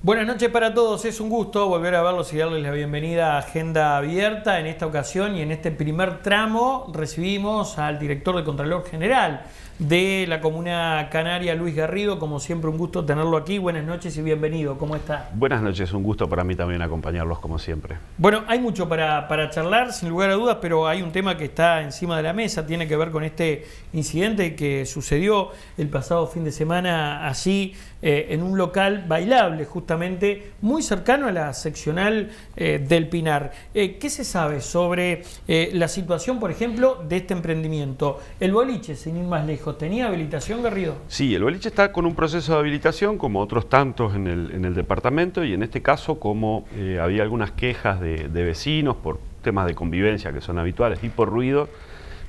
Buenas noches para todos, es un gusto volver a verlos y darles la bienvenida a Agenda Abierta. En esta ocasión y en este primer tramo recibimos al director de Contralor General de la Comuna Canaria, Luis Garrido. Como siempre, un gusto tenerlo aquí. Buenas noches y bienvenido. ¿Cómo está? Buenas noches, un gusto para mí también acompañarlos como siempre. Bueno, hay mucho para charlar, sin lugar a dudas, pero hay un tema que está encima de la mesa. Tiene que ver con este incidente que sucedió el pasado fin de semana allí en un local bailable, justamente muy cercano a la seccional del Pinar. ¿Qué se sabe sobre la situación, por ejemplo, de este emprendimiento? El boliche, sin ir más lejos, ¿tenía habilitación, Garrido? Sí, el boliche está con un proceso de habilitación, como otros tantos en el departamento, y en este caso, como había algunas quejas de vecinos por temas de convivencia que son habituales y por ruido,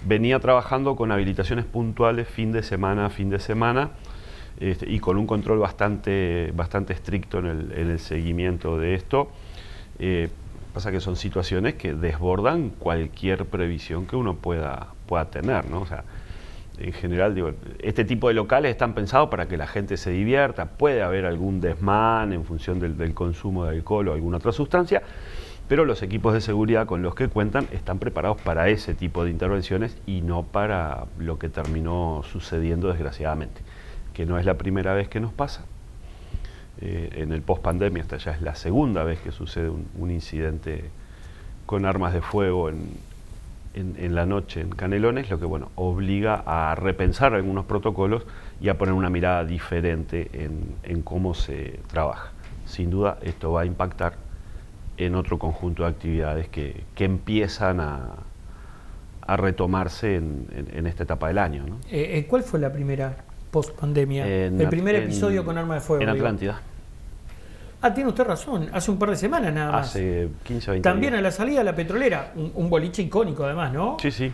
venía trabajando con habilitaciones puntuales fin de semana, y con un control bastante estricto en el seguimiento de esto. Pasa que son situaciones que desbordan cualquier previsión que uno pueda tener, ¿no? O sea, en general, digo, este tipo de locales están pensados para que la gente se divierta. Puede haber algún desmán en función del consumo de alcohol o alguna otra sustancia, pero los equipos de seguridad con los que cuentan están preparados para ese tipo de intervenciones y no para lo que terminó sucediendo desgraciadamente, que no es la primera vez que nos pasa. En el post-pandemia esta ya es la segunda vez que sucede un incidente con armas de fuego en la noche en Canelones, lo que obliga a repensar algunos protocolos y a poner una mirada diferente en cómo se trabaja. Sin duda esto va a impactar en otro conjunto de actividades que empiezan a retomarse en esta etapa del año, ¿no? ¿Cuál fue la primera post-pandemia? El primer episodio con arma de fuego. En Atlántida. Ah, tiene usted razón, hace un par de semanas nada más. Hace 15 o 20 También días. A la salida de la petrolera, un boliche icónico además, ¿no? Sí, sí.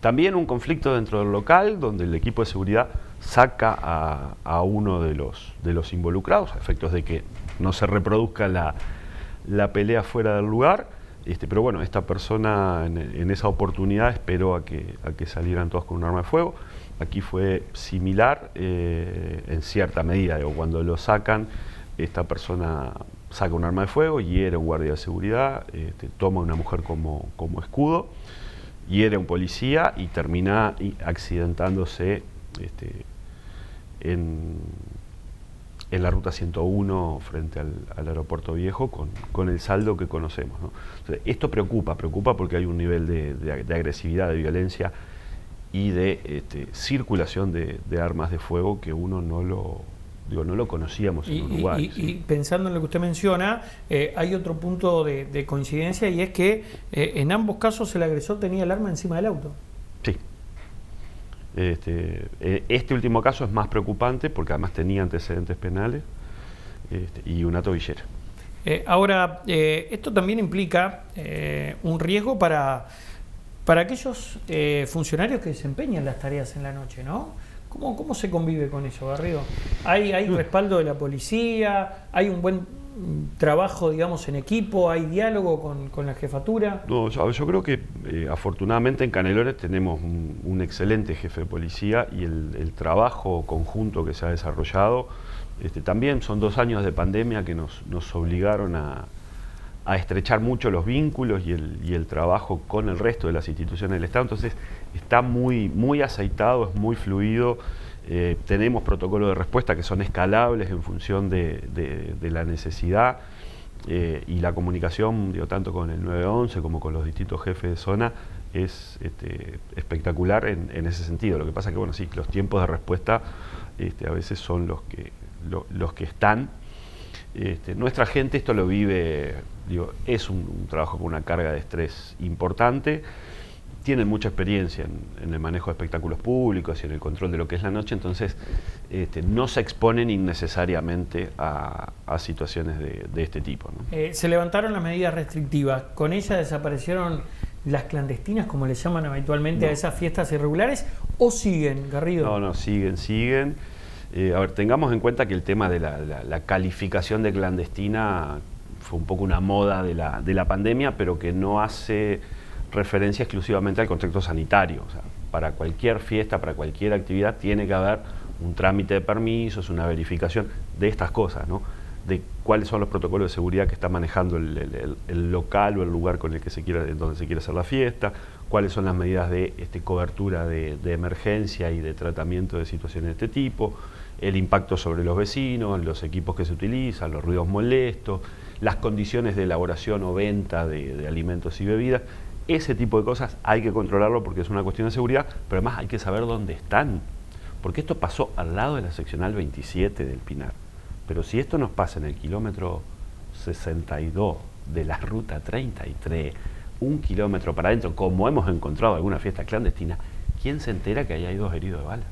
También un conflicto dentro del local donde el equipo de seguridad saca a uno de los involucrados, a efectos de que no se reproduzca la pelea fuera del lugar. Pero bueno, esta persona en esa oportunidad esperó a que salieran todos con un arma de fuego. Aquí fue similar en cierta medida. Digo, cuando lo sacan, esta persona saca un arma de fuego, hiere a un guardia de seguridad, toma a una mujer como escudo, hiere a un policía y termina accidentándose en la ruta 101 frente al aeropuerto viejo con el saldo que conocemos, ¿no? Entonces, esto preocupa porque hay un nivel de agresividad, de violencia y de circulación de armas de fuego que uno no lo conocíamos en Uruguay. Y pensando en lo que usted menciona, hay otro punto de coincidencia, y es que en ambos casos el agresor tenía el arma encima del auto. Sí. Este último caso es más preocupante porque además tenía antecedentes penales y una tobillera. Ahora, esto también implica un riesgo para aquellos funcionarios que desempeñan las tareas en la noche, ¿no? ¿Cómo se convive con eso, Garrido? ¿Hay respaldo de la policía? ¿Hay un buen trabajo, digamos, en equipo? ¿Hay diálogo con la jefatura? No, yo creo que afortunadamente en Canelones tenemos un excelente jefe de policía y el trabajo conjunto que se ha desarrollado. También son 2 años de pandemia que nos obligaron a estrechar mucho los vínculos y el trabajo con el resto de las instituciones del Estado. Entonces está muy aceitado, es muy fluido. Tenemos protocolos de respuesta que son escalables en función de la necesidad, y la comunicación, tanto con el 911 como con los distintos jefes de zona es espectacular en ese sentido. Lo que pasa es que sí, los tiempos de respuesta a veces son los que están. Nuestra gente esto lo vive, es un trabajo con una carga de estrés importante. Tienen mucha experiencia en el manejo de espectáculos públicos y en el control de lo que es la noche, entonces no se exponen innecesariamente a situaciones de este tipo, ¿no? Se levantaron las medidas restrictivas, ¿con ellas desaparecieron las clandestinas, como le llaman habitualmente a esas fiestas irregulares, o siguen, Garrido? No, siguen. A ver, tengamos en cuenta que el tema de la calificación de clandestina fue un poco una moda de la pandemia, pero que no hace referencia exclusivamente al contexto sanitario. O sea, para cualquier fiesta, para cualquier actividad, tiene que haber un trámite de permisos, una verificación de estas cosas, ¿no? De cuáles son los protocolos de seguridad que está manejando el local o el lugar con el que donde se quiere hacer la fiesta, cuáles son las medidas de cobertura de emergencia y de tratamiento de situaciones de este tipo, el impacto sobre los vecinos, los equipos que se utilizan, los ruidos molestos, las condiciones de elaboración o venta de alimentos y bebidas. Ese tipo de cosas hay que controlarlo porque es una cuestión de seguridad, pero además hay que saber dónde están, porque esto pasó al lado de la seccional 27 del Pinar. Pero si esto nos pasa en el kilómetro 62 de la ruta 33, 1 kilómetro para adentro, como hemos encontrado alguna fiesta clandestina, ¿quién se entera que ahí hay 2 heridos de bala?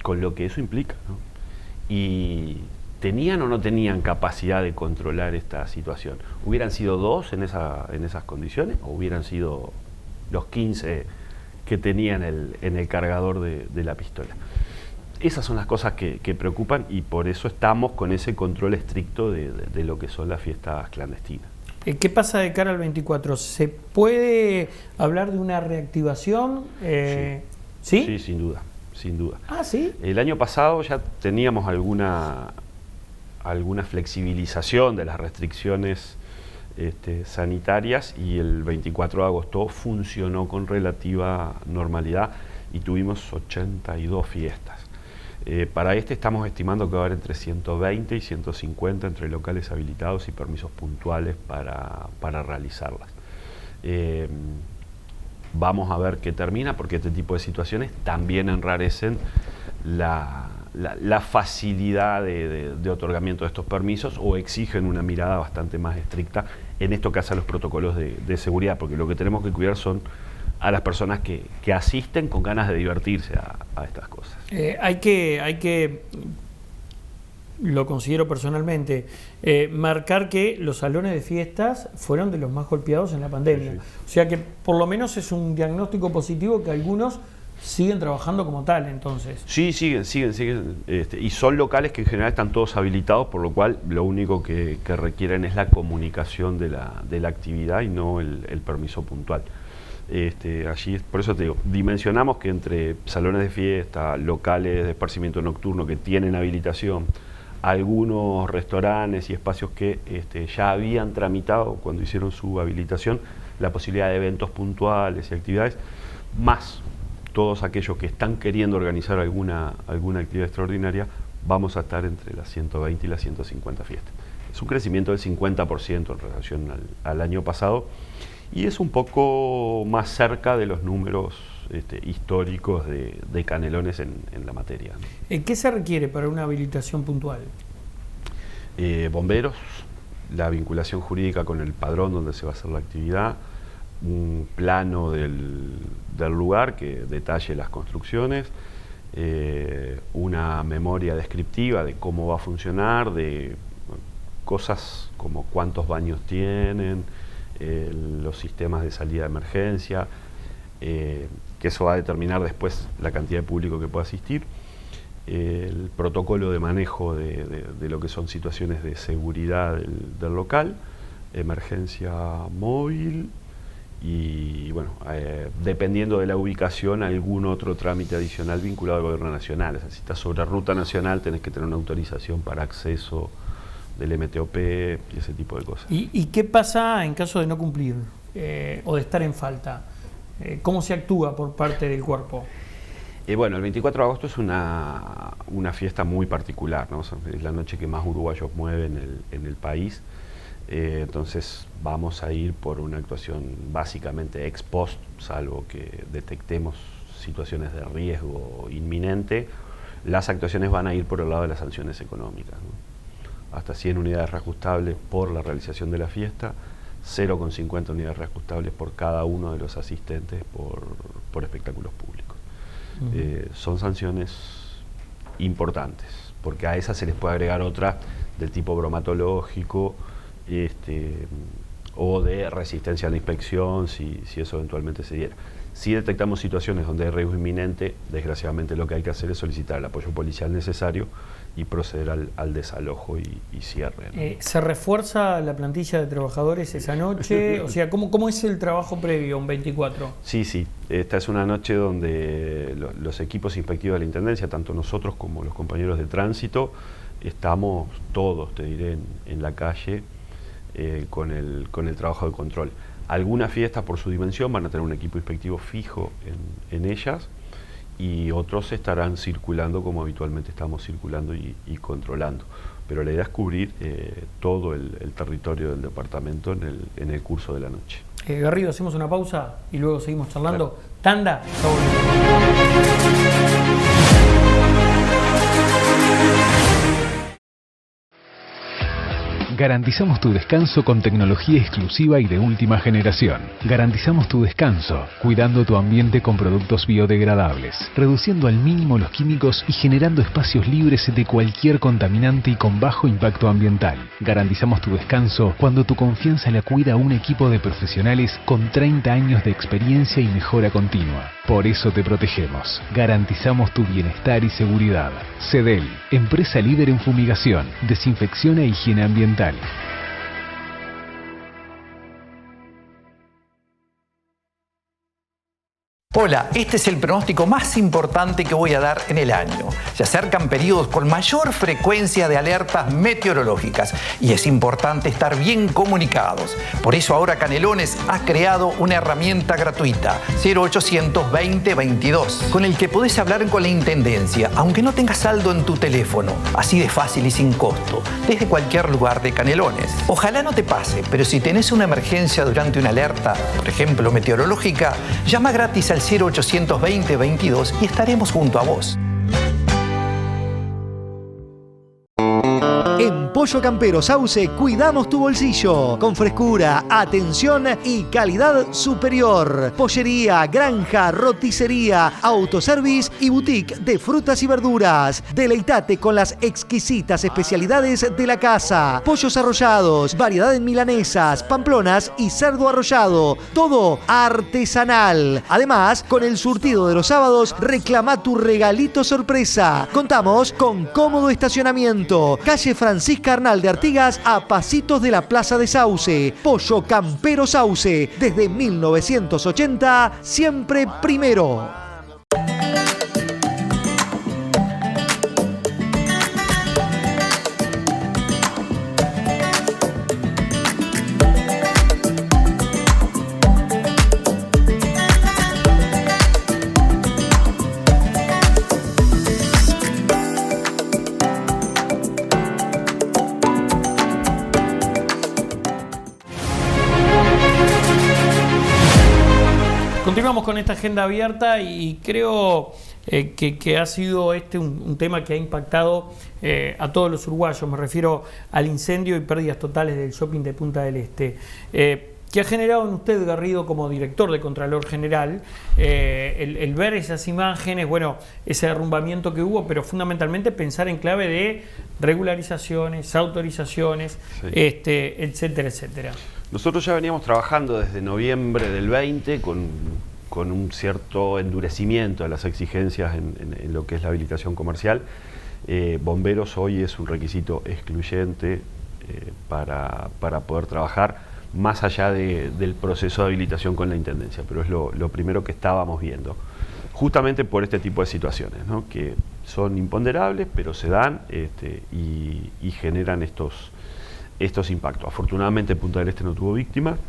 Con lo que eso implica, ¿no? Y ¿tenían o no tenían capacidad de controlar esta situación? ¿Hubieran sido 2 en esas condiciones o hubieran sido los 15 que tenían en el cargador de la pistola? Esas son las cosas que preocupan y por eso estamos con ese control estricto de lo que son las fiestas clandestinas. ¿Qué pasa de cara al 24? ¿Se puede hablar de una reactivación? Sí. Sí, sin duda, sin duda. Ah, ¿sí? El año pasado ya teníamos alguna flexibilización de las restricciones sanitarias y el 24 de agosto funcionó con relativa normalidad y tuvimos 82 fiestas. Para estamos estimando que va a haber entre 120 y 150 entre locales habilitados y permisos puntuales para realizarlas. Vamos a ver qué termina, porque este tipo de situaciones también enrarecen la facilidad de otorgamiento de estos permisos o exigen una mirada bastante más estricta en esto que hace a los protocolos de seguridad, porque lo que tenemos que cuidar son a las personas que asisten con ganas de divertirse a estas cosas. Hay que, lo considero personalmente, marcar que los salones de fiestas fueron de los más golpeados en la pandemia. Sí. O sea que por lo menos es un diagnóstico positivo que algunos siguen trabajando como tal, entonces. Sí, siguen. Y son locales que en general están todos habilitados, por lo cual lo único que requieren es la comunicación de la actividad y no el permiso puntual. Allí, por eso te digo, dimensionamos que entre salones de fiesta, locales de esparcimiento nocturno que tienen habilitación, algunos restaurantes y espacios que ya habían tramitado cuando hicieron su habilitación la posibilidad de eventos puntuales y actividades, más todos aquellos que están queriendo organizar alguna actividad extraordinaria, vamos a estar entre las 120 y las 150 fiestas. Es un crecimiento del 50% en relación al año pasado y es un poco más cerca de los números históricos de Canelones en la materia, ¿no? ¿Qué se requiere para una habilitación puntual? Bomberos, la vinculación jurídica con el padrón donde se va a hacer la actividad, un plano del lugar que detalle las construcciones, una memoria descriptiva de cómo va a funcionar, de cosas como cuántos baños tienen, los sistemas de salida de emergencia, que eso va a determinar después la cantidad de público que pueda asistir, el protocolo de manejo de lo que son situaciones de seguridad del local, emergencia móvil y, bueno, dependiendo de la ubicación, algún otro trámite adicional vinculado al gobierno nacional. O sea, si estás sobre ruta nacional tenés que tener una autorización para acceso del MTOP y ese tipo de cosas. ¿Y qué pasa en caso de no cumplir o de estar en falta? ¿Cómo se actúa por parte del cuerpo? Bueno, el 24 de agosto es una fiesta muy particular, ¿no? Es la noche que más uruguayos mueven en el país. Entonces vamos a ir por una actuación básicamente ex post, salvo que detectemos situaciones de riesgo inminente. Las actuaciones van a ir por el lado de las sanciones económicas, ¿no? Hasta 100 unidades reajustables por la realización de la fiesta, 0,50 unidades reajustables por cada uno de los asistentes por espectáculos públicos. Son sanciones importantes, porque a esas se les puede agregar otra del tipo bromatológico o de resistencia a la inspección, si eso eventualmente se diera. Si detectamos situaciones donde hay riesgo inminente, desgraciadamente lo que hay que hacer es solicitar el apoyo policial necesario y proceder al desalojo y cierre, ¿no? ¿Se refuerza la plantilla de trabajadores esa noche? O sea, ¿cómo es el trabajo previo a un 24? Sí. Esta es una noche donde los equipos inspectivos de la Intendencia, tanto nosotros como los compañeros de tránsito, estamos todos, te diré, en la calle con el trabajo de control. Algunas fiestas por su dimensión van a tener un equipo inspectivo fijo en ellas, y otros estarán circulando como habitualmente estamos circulando y controlando. Pero la idea es cubrir todo el territorio del departamento en el curso de la noche. Garrido, hacemos una pausa y luego seguimos charlando. Claro. Tanda. Garantizamos tu descanso con tecnología exclusiva y de última generación. Garantizamos tu descanso, cuidando tu ambiente con productos biodegradables, reduciendo al mínimo los químicos y generando espacios libres de cualquier contaminante y con bajo impacto ambiental. Garantizamos tu descanso cuando tu confianza la cuida un equipo de profesionales con 30 años de experiencia y mejora continua. Por eso te protegemos. Garantizamos tu bienestar y seguridad. Cedel, empresa líder en fumigación, desinfección e higiene ambiental. Hola, este es el pronóstico más importante que voy a dar en el año. Se acercan periodos con mayor frecuencia de alertas meteorológicas y es importante estar bien comunicados. Por eso ahora Canelones ha creado una herramienta gratuita, 0800 20 22, con el que podés hablar con la Intendencia, aunque no tengas saldo en tu teléfono, así de fácil y sin costo, desde cualquier lugar de Canelones. Ojalá no te pase, pero si tenés una emergencia durante una alerta, por ejemplo meteorológica, llama gratis al 0800 20 22 y estaremos junto a vos. En Pollo Campero Sauce cuidamos tu bolsillo con frescura, atención y calidad superior. Pollería, granja, roticería, autoservice y boutique de frutas y verduras. Deleitate con las exquisitas especialidades de la casa. Pollos arrollados, variedad en milanesas, pamplonas y cerdo arrollado. Todo artesanal. Además, con el surtido de los sábados, reclama tu regalito sorpresa. Contamos con cómodo estacionamiento. Calle Francisca Arnal de Artigas, a pasitos de la Plaza de Sauce. Pollo Campero Sauce, desde 1980, siempre primero. Continuamos con esta agenda abierta y creo que ha sido un tema que ha impactado a todos los uruguayos. Me refiero al incendio y pérdidas totales del shopping de Punta del Este. ¿Qué ha generado en usted, Garrido, como director de Contralor General, el ver esas imágenes, bueno, ese derrumbamiento que hubo, pero fundamentalmente pensar en clave de regularizaciones, autorizaciones, sí, etcétera, etcétera? Nosotros ya veníamos trabajando desde noviembre del 20 con un cierto endurecimiento de las exigencias en lo que es la habilitación comercial. Bomberos hoy es un requisito excluyente para poder trabajar, más allá del proceso de habilitación con la Intendencia, pero es lo primero que estábamos viendo, justamente por este tipo de situaciones, ¿no? Que son imponderables, pero se dan y generan estos impactos. Afortunadamente Punta del Este no tuvo víctimas,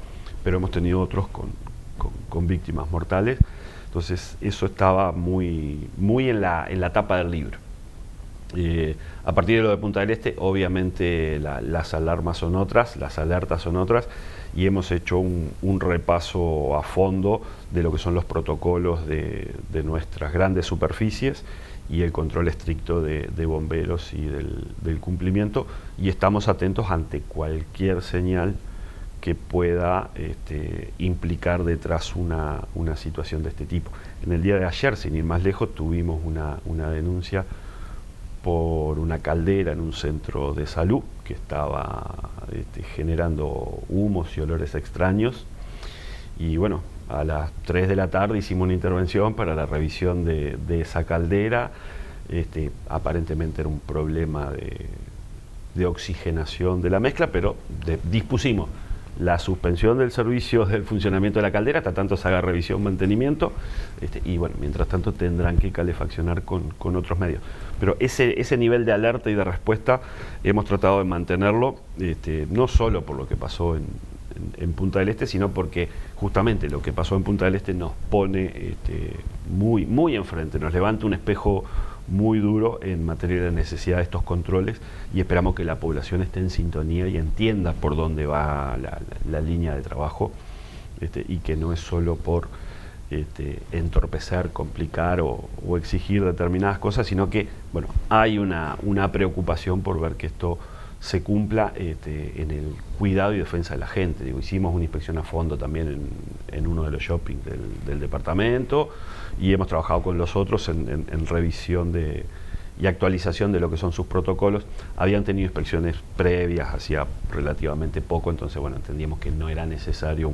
pero hemos tenido otros con víctimas mortales. Entonces eso estaba muy en la tapa del libro. A partir de lo de Punta del Este, obviamente las alarmas son otras, las alertas son otras, y hemos hecho un repaso a fondo de lo que son los protocolos de nuestras grandes superficies y el control estricto de bomberos y del cumplimiento, y estamos atentos ante cualquier señal que pueda implicar detrás una situación de este tipo. En el día de ayer, sin ir más lejos, tuvimos una denuncia por una caldera en un centro de salud que estaba generando humos y olores extraños, y bueno, a las 3 de la tarde hicimos una intervención para la revisión de esa caldera. Aparentemente era un problema de oxigenación de la mezcla, pero dispusimos la suspensión del servicio del funcionamiento de la caldera hasta tanto se haga revisión, mantenimiento, y bueno, mientras tanto tendrán que calefaccionar con otros medios. Pero ese nivel de alerta y de respuesta hemos tratado de mantenerlo, no solo por lo que pasó en Punta del Este, sino porque justamente lo que pasó en Punta del Este nos pone muy, muy enfrente, nos levanta un espejo muy duro en materia de necesidad de estos controles, y esperamos que la población esté en sintonía y entienda por dónde va la línea de trabajo, y que no es solo por entorpecer, complicar o exigir determinadas cosas, sino que bueno, hay una preocupación por ver que esto se cumpla en el cuidado y defensa de la gente. Digo, hicimos una inspección a fondo también en uno de los shopping del departamento, y hemos trabajado con los otros en revisión y actualización de lo que son sus protocolos. Habían tenido inspecciones previas hacía relativamente poco, entonces bueno, entendíamos que no era necesario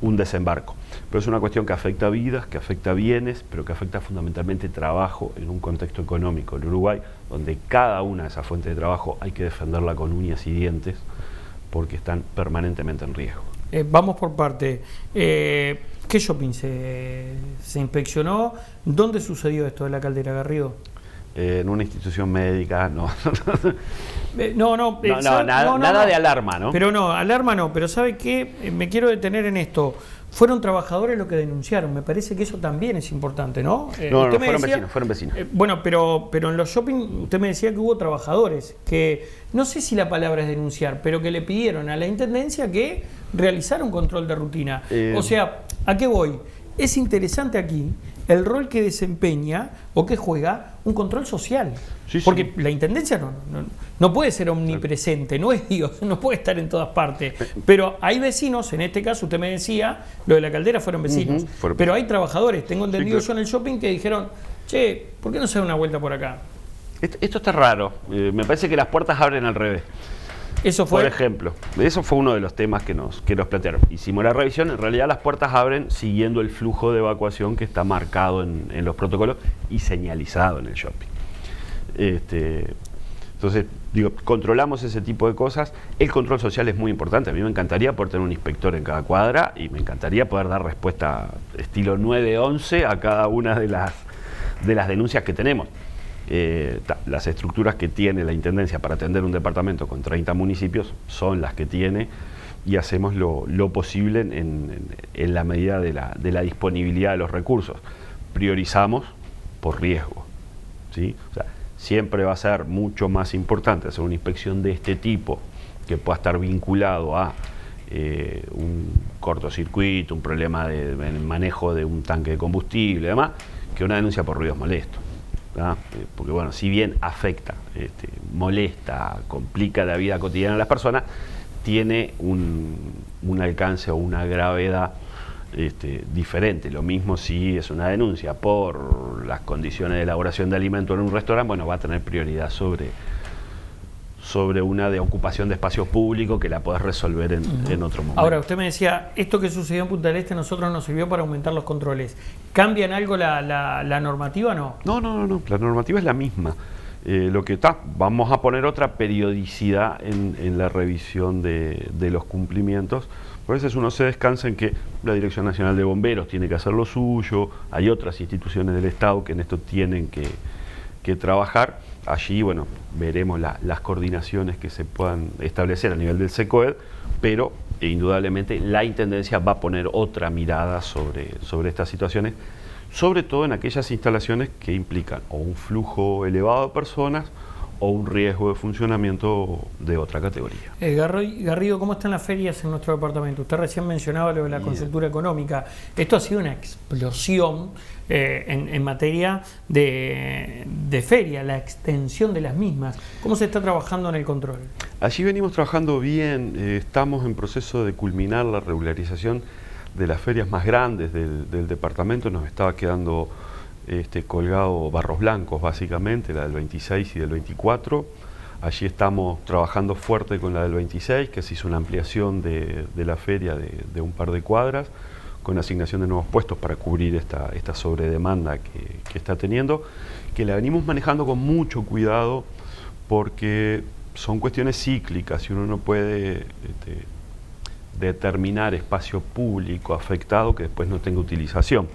un desembarco. Pero es una cuestión que afecta vidas, que afecta bienes, pero que afecta fundamentalmente trabajo en un contexto económico en Uruguay, donde cada una de esas fuentes de trabajo hay que defenderla con uñas y dientes, porque están permanentemente en riesgo. Vamos por parte. ¿Qué shopping se inspeccionó? ¿Dónde sucedió esto de la caldera, Garrido? En una institución médica, no. Nada de alarma, ¿no? Pero no, alarma no, pero ¿sabe qué? Me quiero detener en esto. Fueron trabajadores los que denunciaron, me parece que eso también es importante, ¿no? Fueron vecinos. Bueno, pero en los shopping usted me decía que hubo trabajadores que, no sé si la palabra es denunciar, pero que le pidieron a la Intendencia que realizara un control de rutina. O sea, ¿a qué voy? Es interesante aquí el rol que desempeña o que juega un control social. Sí, porque la Intendencia no puede ser omnipresente, no es Dios, no puede estar en todas partes. Pero hay vecinos, en este caso usted me decía, lo de la caldera fueron vecinos, pero hay trabajadores, tengo entendido yo en el shopping, que dijeron, che, ¿por qué no se da una vuelta por acá? Esto está raro, me parece que las puertas abren al revés. Eso fue. Por ejemplo, eso fue uno de los temas que nos plantearon. Hicimos la revisión, en realidad las puertas abren siguiendo el flujo de evacuación que está marcado en los protocolos y señalizado en el shopping. Entonces, digo, controlamos ese tipo de cosas. El control social es muy importante. A mí me encantaría poder tener un inspector en cada cuadra y me encantaría poder dar respuesta estilo 911 a cada una de las denuncias que tenemos. Las estructuras que tiene la Intendencia para atender un departamento con 30 municipios son las que tiene, y hacemos lo posible en la medida de la disponibilidad de los recursos. Priorizamos por riesgo, ¿sí? O sea, siempre va a ser mucho más importante hacer una inspección de este tipo, que pueda estar vinculado a un cortocircuito, un problema de manejo de un tanque de combustible y demás, que una denuncia por ruidos molestos. Porque bueno, si bien afecta, molesta, complica la vida cotidiana de las personas, tiene un alcance o una gravedad diferente. Lo mismo si es una denuncia por las condiciones de elaboración de alimentos en un restaurante, bueno, va a tener prioridad sobre una de ocupación de espacios públicos, que la podés resolver en otro momento. Ahora, usted me decía, esto que sucedió en Punta del Este nosotros nos sirvió para aumentar los controles. ¿Cambia en algo la normativa o no? No, la normativa es la misma. Lo que está, vamos a poner otra periodicidad en la revisión de los cumplimientos. A veces uno se descansa en que la Dirección Nacional de Bomberos tiene que hacer lo suyo, hay otras instituciones del Estado que en esto tienen que trabajar. Allí, bueno, veremos las coordinaciones que se puedan establecer a nivel del SECOED, pero indudablemente la Intendencia va a poner otra mirada sobre estas situaciones, sobre todo en aquellas instalaciones que implican o un flujo elevado de personas o un riesgo de funcionamiento de otra categoría. Garrido, ¿cómo están las ferias en nuestro departamento? Usted recién mencionaba lo de la consultura económica. Esto ha sido una explosión en materia de feria, la extensión de las mismas. ¿Cómo se está trabajando en el control? Allí venimos trabajando bien, estamos en proceso de culminar la regularización de las ferias más grandes del departamento. Nos estaba quedando colgado Barros Blancos, básicamente, la del 26 y del 24. Allí estamos trabajando fuerte con la del 26, que se hizo una ampliación de la feria de un par de cuadras, con asignación de nuevos puestos para cubrir esta sobredemanda que está teniendo, que la venimos manejando con mucho cuidado, porque son cuestiones cíclicas y uno no puede determinar espacio público afectado que después no tenga utilización.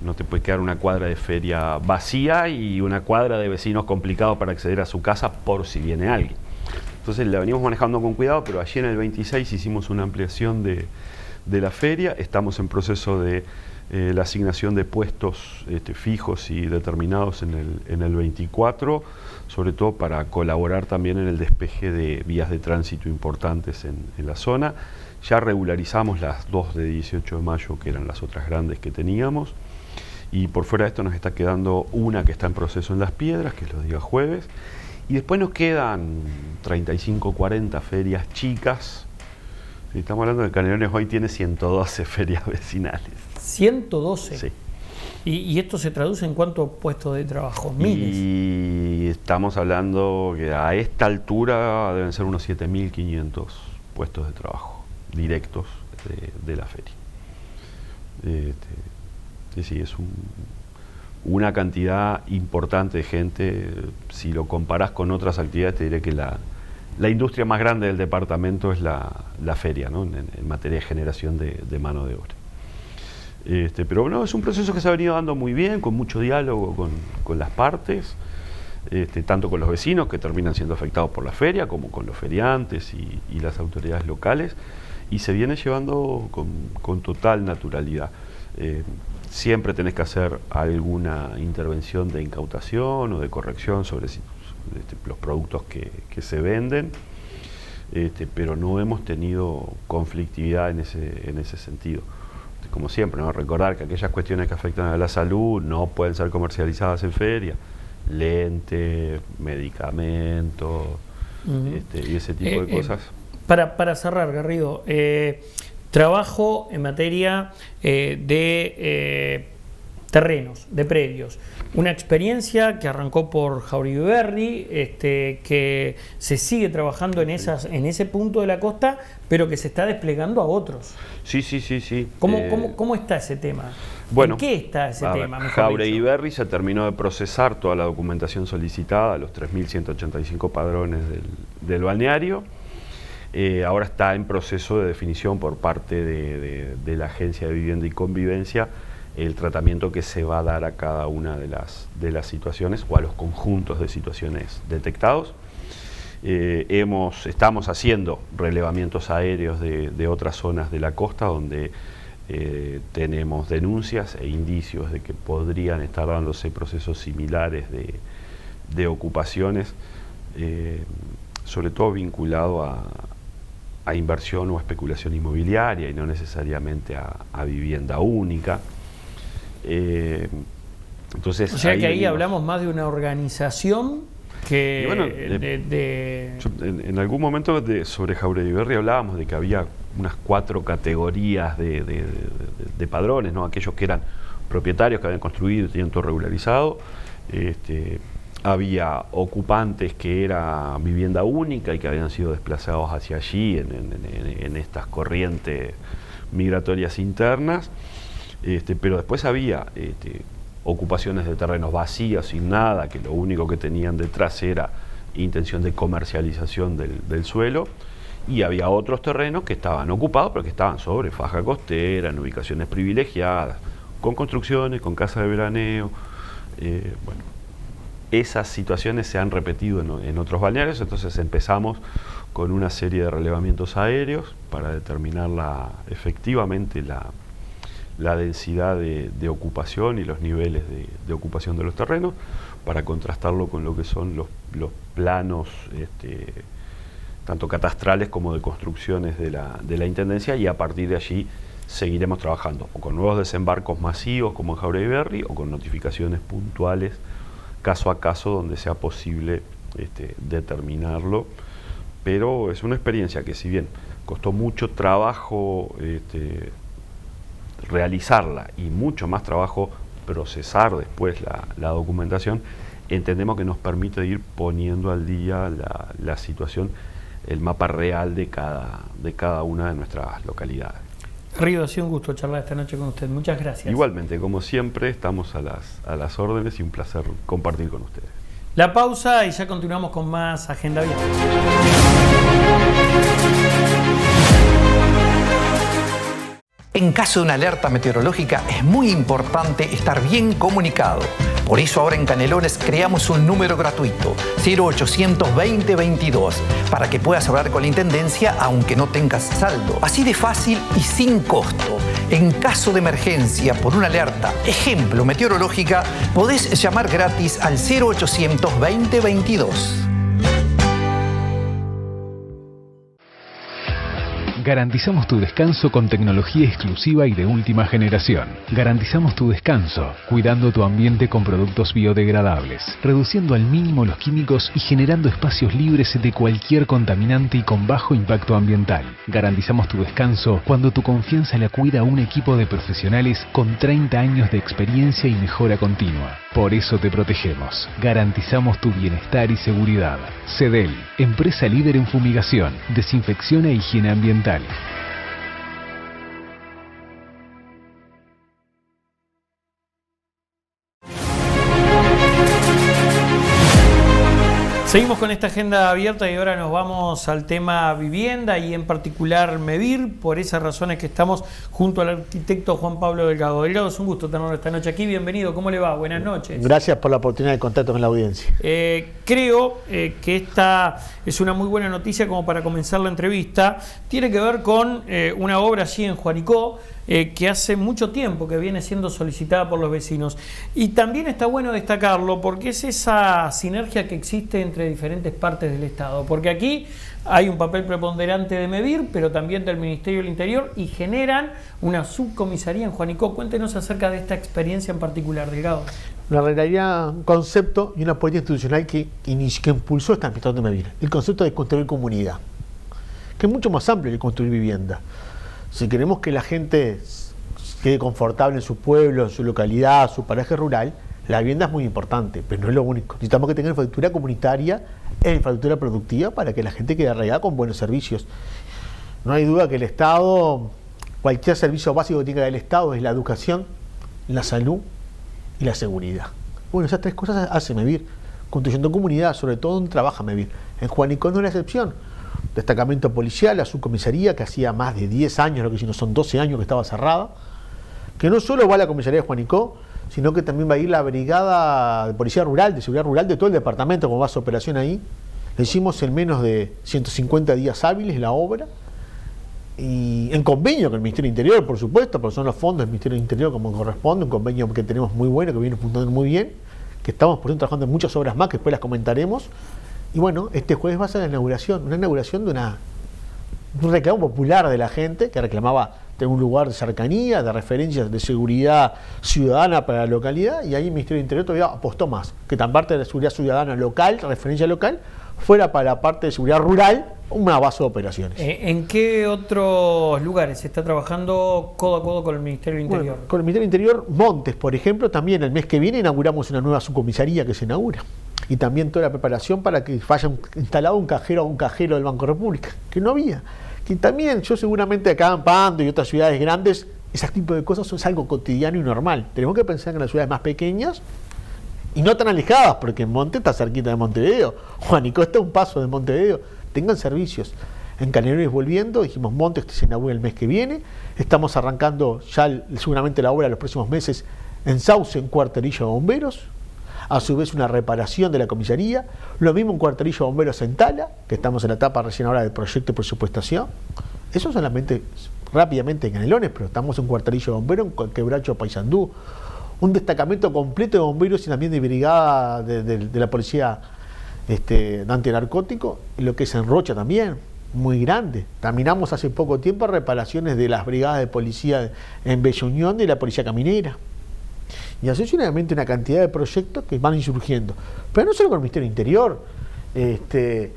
No te puede quedar una cuadra de feria vacía y una cuadra de vecinos complicados para acceder a su casa por si viene alguien. Entonces la venimos manejando con cuidado, pero allí en el 26 hicimos una ampliación de la feria. Estamos en proceso de la asignación de puestos fijos y determinados en el 24, sobre todo para colaborar también en el despeje de vías de tránsito importantes en la zona. Ya regularizamos las 2 de 18 de mayo, que eran las otras grandes que teníamos, y por fuera de esto nos está quedando una que está en proceso en Las Piedras, que es los días jueves, y después nos quedan 35, 40 ferias chicas. Estamos hablando de que Canelones hoy tiene 112 ferias vecinales. 112. Sí. ¿Y esto se traduce en cuántos puestos de trabajo? Miles. Y estamos hablando que a esta altura deben ser unos 7.500 puestos de trabajo directos de la feria. Sí, es una cantidad importante de gente. Si lo comparás con otras actividades, te diré que la industria más grande del departamento es la feria, ¿no? en materia de generación de mano de obra. Pero bueno, es un proceso que se ha venido dando muy bien, con mucho diálogo con las partes, tanto con los vecinos que terminan siendo afectados por la feria, como con los feriantes y las autoridades locales, y se viene llevando con total naturalidad. Siempre tenés que hacer alguna intervención de incautación o de corrección sobre los productos que se venden, pero no hemos tenido conflictividad en ese sentido. Como siempre, ¿no? Recordar que aquellas cuestiones que afectan a la salud no pueden ser comercializadas en feria, lentes, medicamentos, y ese tipo de cosas. Para cerrar, Garrido, trabajo en materia de terrenos, de predios. Una experiencia que arrancó por Jauregui Berry, que se sigue trabajando en ese punto de la costa, pero que se está desplegando a otros. Sí. ¿Cómo está ese tema? Bueno, ¿En qué está ese tema? Jauregui Berry se terminó de procesar toda la documentación solicitada, los 3.185 padrones del balneario. Ahora está en proceso de definición por parte de la Agencia de Vivienda y Convivencia el tratamiento que se va a dar a cada una de las situaciones o a los conjuntos de situaciones detectados. Estamos haciendo relevamientos aéreos de otras zonas de la costa donde tenemos denuncias e indicios de que podrían estar dándose procesos similares de ocupaciones, sobre todo vinculado a inversión o especulación inmobiliaria y no necesariamente a vivienda única. Entonces, o sea que ahí hablamos más de una organización que bueno, en algún momento sobre Jauregui Berry hablábamos de que había unas 4 categorías de padrones, ¿no? Aquellos que eran propietarios, que habían construido y tenían todo regularizado. Había ocupantes que era vivienda única y que habían sido desplazados hacia allí en estas corrientes migratorias internas. Pero después había ocupaciones de terrenos vacíos, sin nada, que lo único que tenían detrás era intención de comercialización del suelo, y había otros terrenos que estaban ocupados, pero que estaban sobre faja costera, en ubicaciones privilegiadas, con construcciones, con casas de veraneo. Bueno, esas situaciones se han repetido en otros balnearios, entonces empezamos con una serie de relevamientos aéreos para determinar efectivamente la densidad de ocupación y los niveles de ocupación de los terrenos, para contrastarlo con lo que son los planos tanto catastrales como de construcciones de la Intendencia, y a partir de allí seguiremos trabajando o con nuevos desembarcos masivos como en Jauregui Berry o con notificaciones puntuales caso a caso donde sea posible determinarlo. Pero es una experiencia que, si bien costó mucho trabajo realizarla y mucho más trabajo procesar después la documentación, entendemos que nos permite ir poniendo al día la situación, el mapa real de cada una de nuestras localidades. Garrido, ha sido un gusto charlar esta noche con usted. Muchas gracias. Igualmente, como siempre, estamos a las órdenes y un placer compartir con ustedes. La pausa y ya continuamos con más Agenda Vial. En caso de una alerta meteorológica es muy importante estar bien comunicado. Por eso ahora en Canelones creamos un número gratuito, 0800 2022, para que puedas hablar con la Intendencia aunque no tengas saldo. Así de fácil y sin costo. En caso de emergencia por una alerta, ejemplo meteorológica, podés llamar gratis al 0800 2022. Garantizamos tu descanso con tecnología exclusiva y de última generación. Garantizamos tu descanso, cuidando tu ambiente con productos biodegradables, reduciendo al mínimo los químicos y generando espacios libres de cualquier contaminante y con bajo impacto ambiental. Garantizamos tu descanso cuando tu confianza la cuida un equipo de profesionales con 30 años de experiencia y mejora continua. Por eso te protegemos. Garantizamos tu bienestar y seguridad. Cedel, empresa líder en fumigación, desinfección e higiene ambiental. Seguimos con esta agenda abierta y ahora nos vamos al tema vivienda y en particular MEVIR. Por esas razones que estamos junto al arquitecto Juan Pablo Delgado. Delgado, es un gusto tenerlo esta noche aquí. Bienvenido, ¿cómo le va? Buenas noches. Gracias por la oportunidad de contacto con la audiencia. Creo que esta es una muy buena noticia como para comenzar la entrevista. Tiene que ver con una obra allí en Juanicó, que hace mucho tiempo que viene siendo solicitada por los vecinos. Y también está bueno destacarlo porque es esa sinergia que existe entre diferentes partes del Estado. Porque aquí hay un papel preponderante de MEVIR, pero también del Ministerio del Interior, y generan una subcomisaría en Juanicó. Cuéntenos acerca de esta experiencia en particular, Delgado. Una realidad, un concepto y una política institucional que impulsó esta amistad de MEVIR. El concepto de construir comunidad, que es mucho más amplio que construir vivienda. Si queremos que la gente quede confortable en su pueblo, en su localidad, su paraje rural, la vivienda es muy importante, pero no es lo único. Necesitamos que tenga infraestructura comunitaria e infraestructura productiva para que la gente quede arraigada con buenos servicios. No hay duda que el Estado, cualquier servicio básico que tenga el Estado es la educación, la salud y la seguridad. Bueno, esas tres cosas hace MEVIR, construyendo comunidad, sobre todo donde trabaja MEVIR. En Juanicó no es la excepción. Destacamento policial, la subcomisaría, que hacía más de 10 años, lo que si no son 12 años que estaba cerrada, que no solo va a la comisaría de Juanicó, sino que también va a ir la brigada de policía rural, de seguridad rural de todo el departamento, como va su operación ahí. Le hicimos en menos de 150 días hábiles la obra, y en convenio con el Ministerio del Interior, por supuesto, porque son los fondos del Ministerio del Interior como corresponde, un convenio que tenemos muy bueno, que viene funcionando muy bien, que estamos por ejemplo trabajando en muchas obras más, que después las comentaremos. Y bueno, este jueves va a ser la inauguración, una inauguración de un reclamo popular de la gente que reclamaba tener un lugar de cercanía, de referencias de seguridad ciudadana para la localidad, y ahí el Ministerio del Interior todavía apostó más, que tan parte de la seguridad ciudadana local, referencia local, fuera para la parte de seguridad rural una base de operaciones. ¿En qué otros lugares se está trabajando codo a codo con el Ministerio del Interior? Bueno, con el Ministerio del Interior, Montes, por ejemplo, también el mes que viene inauguramos una nueva subcomisaría que se inaugura. Y también toda la preparación para que vaya instalado un cajero del Banco República, que no había. Que también yo seguramente acá en Pando y otras ciudades grandes, ese tipo de cosas son algo cotidiano y normal. Tenemos que pensar en las ciudades más pequeñas y no tan alejadas, porque Monte está cerquita de Montevideo, Juanicó está a un paso de Montevideo, tengan servicios. En Canelones volviendo, dijimos Montes que se inaugura el mes que viene, estamos arrancando ya seguramente la obra los próximos meses en Sauce, en Cuartelillo de Bomberos, a su vez una reparación de la comisaría, lo mismo un cuartelillo de bomberos en Tala, que estamos en la etapa recién ahora del proyecto de presupuestación. Eso solamente rápidamente en Canelones, pero estamos en un cuartelillo de bomberos en Quebracho, Paysandú, un destacamento completo de bomberos y también de brigada de la policía de antinarcótico, y lo que es en Rocha también, muy grande. Terminamos hace poco tiempo reparaciones de las brigadas de policía en Bella Unión de la policía caminera. Y así sucesivamente una cantidad de proyectos que van surgiendo. Pero no solo con el Ministerio del Interior,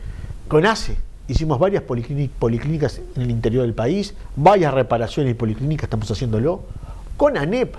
con ACE hicimos varias policlínicas en el interior del país, varias reparaciones y policlínicas estamos haciéndolo. Con ANEP.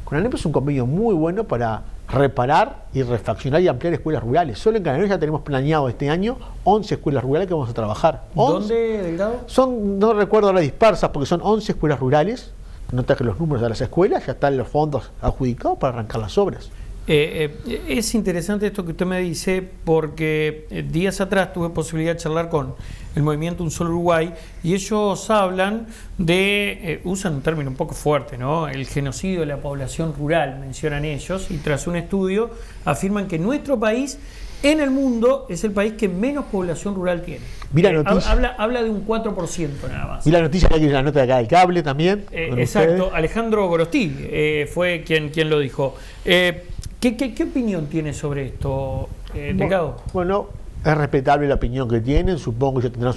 Con ANEP es un convenio muy bueno para reparar y refaccionar y ampliar escuelas rurales. Solo en Canelones ya tenemos planeado este año 11 escuelas rurales que vamos a trabajar. ¿Dónde, Delgado? No recuerdo ahora dispersas, porque son 11 escuelas rurales. No traje los números de las escuelas, ya están los fondos adjudicados para arrancar las obras. Es interesante esto que usted me dice porque días atrás tuve posibilidad de charlar con el movimiento Un Solo Uruguay y ellos hablan de, usan un término un poco fuerte, ¿no? El genocidio de la población rural, mencionan ellos, y tras un estudio afirman que nuestro país en el mundo es el país que menos población rural tiene. Mira noticia. Habla de un 4% nada más. Y la noticia que hay la nota de acá del cable también. Exacto, ustedes. Alejandro Gorostil fue quien lo dijo. ¿Qué opinión tiene sobre esto, Delgado? Bueno, es respetable la opinión que tienen, supongo que ya tendrán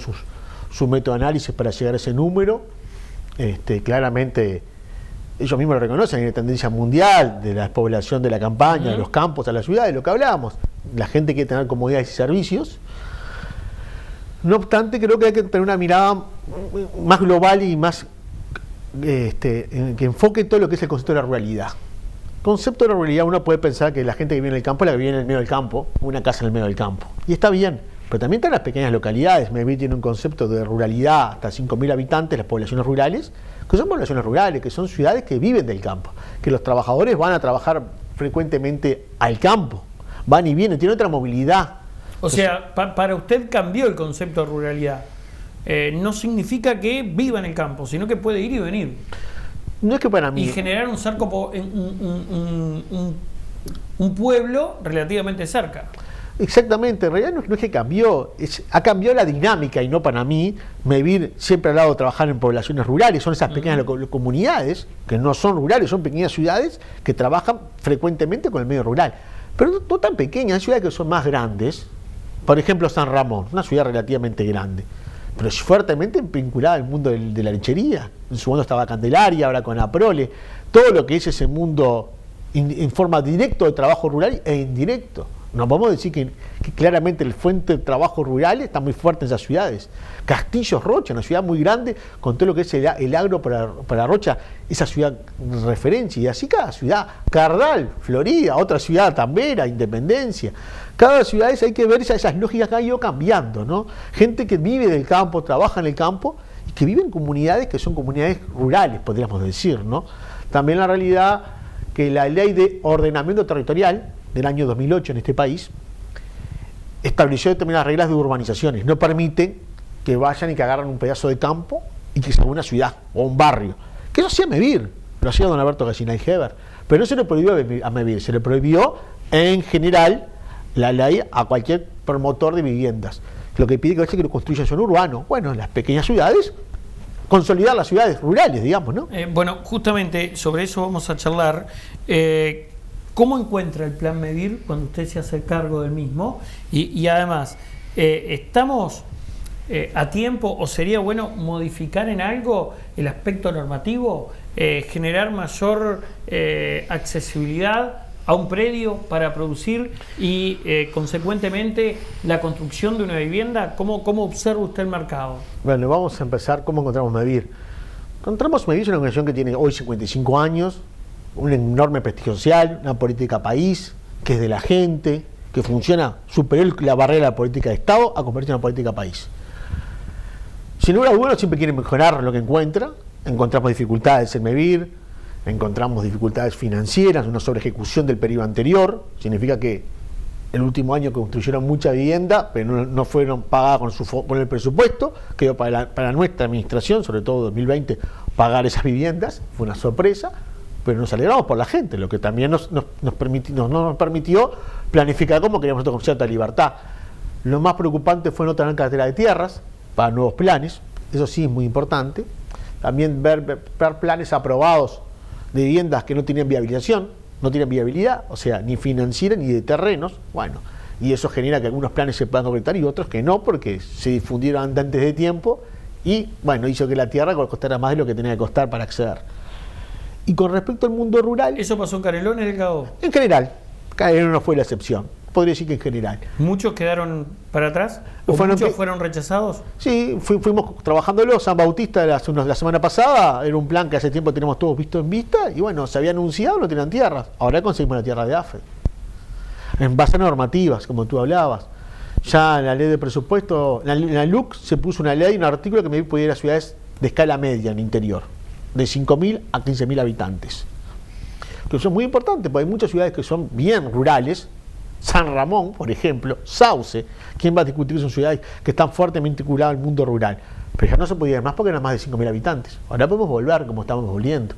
su método de análisis para llegar a ese número. Claramente, ellos mismos lo reconocen, hay una tendencia mundial de la población de la campaña, de los campos a las ciudades, lo que hablábamos. La gente quiere tener comodidades y servicios. No obstante, creo que hay que tener una mirada más global y más que enfoque todo lo que es el concepto de la ruralidad. Concepto de la ruralidad, uno puede pensar que la gente que vive en el campo es la que vive en el medio del campo, una casa en el medio del campo. Y está bien, pero también están las pequeñas localidades. Medellín tiene un concepto de ruralidad hasta 5.000 habitantes, las poblaciones rurales, que son poblaciones rurales, que son ciudades que viven del campo, que los trabajadores van a trabajar frecuentemente al campo, van y vienen, tienen otra movilidad. O sea, para usted cambió el concepto de ruralidad. No significa que viva en el campo, sino que puede ir y venir. No es que para mí... Y generar un cerco, un pueblo relativamente cerca. Exactamente, en realidad no es que cambió, ha cambiado la dinámica y no para mí. Medellín siempre ha hablado de trabajar en poblaciones rurales, son esas pequeñas comunidades que no son rurales, son pequeñas ciudades que trabajan frecuentemente con el medio rural. Pero no tan pequeñas, hay ciudades que son más grandes, por ejemplo San Ramón, una ciudad relativamente grande, pero es fuertemente vinculada al mundo de la lechería. En su momento estaba Candelaria, ahora con Aprole, todo lo que es ese mundo en forma directa de trabajo rural e indirecto. No podemos decir que claramente el fuente de trabajo rural está muy fuerte en esas ciudades. Castillos, Rocha, una ciudad muy grande, con todo lo que es el agro para Rocha, esa ciudad de referencia. Y así cada ciudad, Cardal, Florida, otra ciudad, Tambera, Independencia. Cada ciudad hay que ver esas lógicas que han ido cambiando, ¿no? Gente que vive del campo, trabaja en el campo, y que vive en comunidades que son comunidades rurales, podríamos decir, ¿no? También la realidad que la ley de ordenamiento territorial del año 2008 en este país estableció determinadas reglas de urbanizaciones. No permite que vayan y que agarren un pedazo de campo y que se haga una ciudad o un barrio. Que eso hacía Medellín, lo hacía don Alberto Gallinay-Heber, pero no se le prohibió a Medellín, se le prohibió en general la ley a cualquier promotor de viviendas. Lo que pide que lo construya zona urbano. Bueno, en las pequeñas ciudades, consolidar las ciudades rurales, digamos, ¿no? Bueno, justamente sobre eso vamos a charlar. ¿Cómo encuentra el Plan Medir cuando usted se hace cargo del mismo? Y además, ¿estamos a tiempo o sería bueno modificar en algo el aspecto normativo, generar mayor accesibilidad a un predio para producir y consecuentemente la construcción de una vivienda? ¿Cómo observa usted el mercado? Bueno, vamos a empezar. ¿Cómo encontramos Medir? Encontramos Medir es una organización que tiene hoy 55 años, un enorme prestigio social, una política país, que es de la gente, que funciona superior la barrera de la política de Estado a convertirse en una política país. Sin lugar a dudas, siempre quiere mejorar lo que encuentra. Encontramos dificultades en Medir, encontramos dificultades financieras, una sobreejecución del periodo anterior. Significa que el último año construyeron mucha vivienda, pero no fueron pagadas con el presupuesto. Quedó para nuestra administración, sobre todo 2020, pagar esas viviendas. Fue una sorpresa. Pero nos alegramos por la gente, lo que también nos permitió planificar cómo queríamos nosotros con cierta libertad. Lo más preocupante fue no tener cartera de tierras para nuevos planes, eso sí es muy importante. También ver planes aprobados de viviendas que no tenían viabilización, no tienen viabilidad, o sea, ni financiera ni de terrenos. Bueno, y eso genera que algunos planes se puedan concretar y otros que no, porque se difundieron antes de tiempo y, bueno, hizo que la tierra costara más de lo que tenía que costar para acceder. Y con respecto al mundo rural... ¿Eso pasó en Canelones, Delgado? En general. Canelones no fue la excepción. Podría decir que en general. ¿Muchos quedaron para atrás? ¿O muchos fueron rechazados? Sí, fuimos trabajándolo. San Bautista la semana pasada era un plan que hace tiempo tenemos todos visto en vista y bueno, se había anunciado, no tenían tierras. Ahora conseguimos la tierra de AFE. En base a normativas, como tú hablabas. Ya en la ley de presupuesto, en la LUC se puso una ley, un artículo que me pudiera ir a ciudades de escala media en el interior, de 5.000 a 15.000 habitantes. que son muy importantes, porque hay muchas ciudades que son bien rurales. San Ramón, por ejemplo, Sauce, ¿quién va a discutir? Son ciudades que están fuertemente vinculadas al mundo rural, pero ya no se podía ir más porque eran más de 5.000 habitantes. Ahora podemos volver como estamos volviendo,